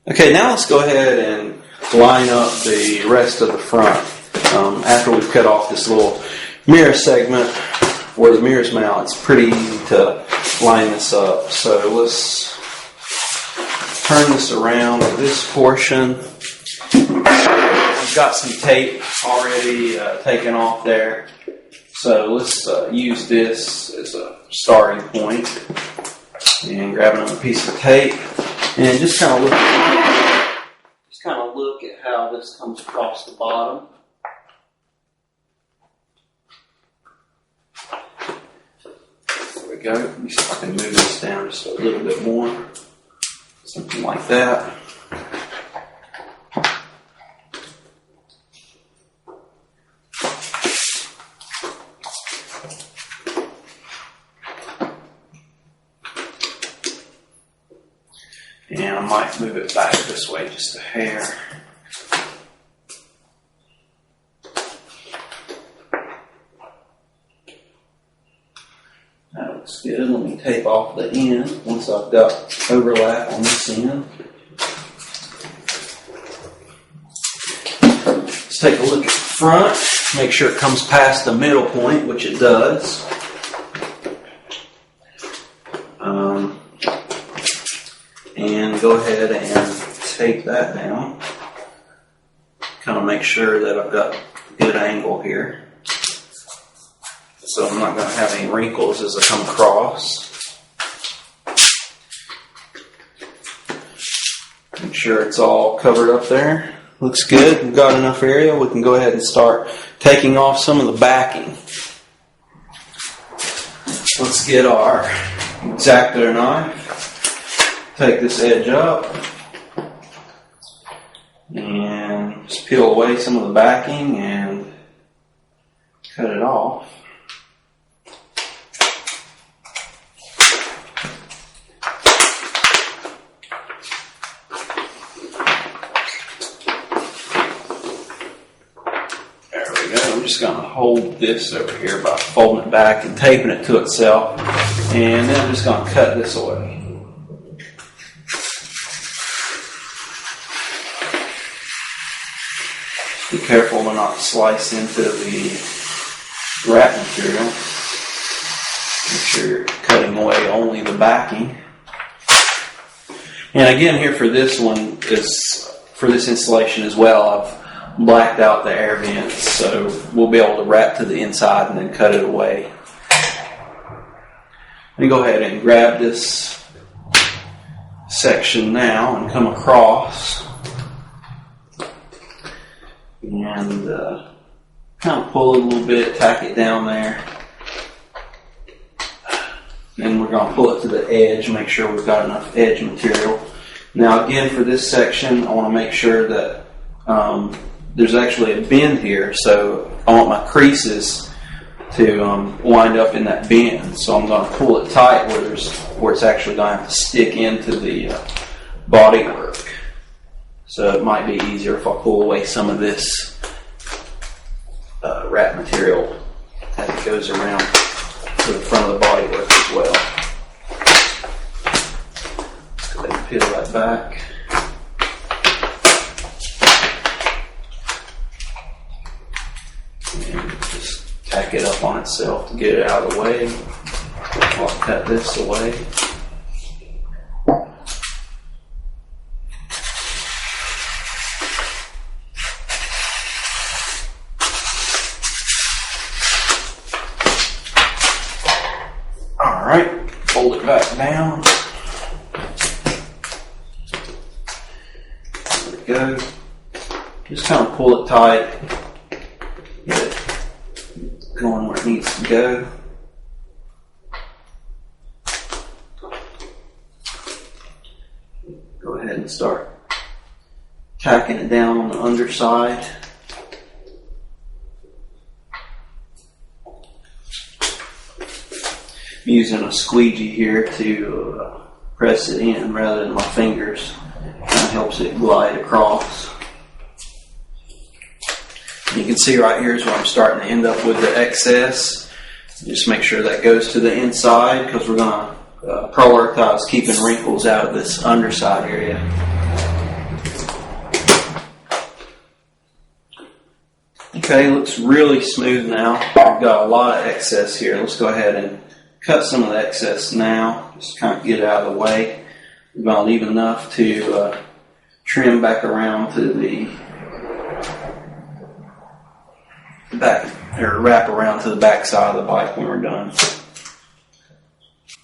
Okay, now let's go ahead and line up the rest of the front. After we've cut off this little mirror segment where the mirrors mount, it's pretty easy to line this up. So let's turn this around to this portion. We've got some tape already taken off there. So let's use this as a starting point. And grab another piece of tape and just kind of look at how this comes across the bottom. There we go. Let me see if I can move this down just a little bit more. Something like that. And I might move it back this way just a hair. That looks good. Let me tape off the end once I've got overlap on this end. Let's take a look at the front. Make sure it comes past the middle point, which it does. And go ahead and tape that down. Kind of make sure that I've got a good angle here, so I'm not going to have any wrinkles as I come across. Make sure it's all covered up there. Looks good. We've got enough area. We can go ahead and start taking off some of the backing. Let's get our X-Acto knife. Take this edge up and just peel away some of the backing and cut it off. There we go. I'm just going to hold this over here by folding it back and taping it to itself, and then I'm just going to cut this away. Be careful to not slice into the wrap material. Make sure you're cutting away only the backing. And again, here for this one, for this installation as well, I've blacked out the air vents, so we'll be able to wrap to the inside and then cut it away. Let me go ahead and grab this section now and come across. And kind of pull it a little bit, tack it down there. Then we're going to pull it to the edge, make sure we've got enough edge material. Now again, for this section, I want to make sure that there's actually a bend here, so I want my creases to wind up in that bend. So I'm going to pull it tight where it's actually going to have to stick into the bodywork. So it might be easier if I pull away some of this wrap material as it goes around to the front of the bodywork as well. Let's go ahead and peel that back. And just tack it up on itself to get it out of the way. I'll cut this away. Alright, fold it back down. There we go. Just kind of pull it tight. Get it going where it needs to go. Go ahead and start tacking it down on the underside. I'm using a squeegee here to press it in rather than my fingers. Kind of helps it glide across. And you can see right here is where I'm starting to end up with the excess. Just make sure that goes to the inside because we're going to prioritize keeping wrinkles out of this underside area. Okay, looks really smooth now. We've got a lot of excess here. Let's go ahead and cut some of the excess now. Just kind of get it out of the way. We've got to leave enough to trim back around to the back, or wrap around to the back side of the bike when we're done.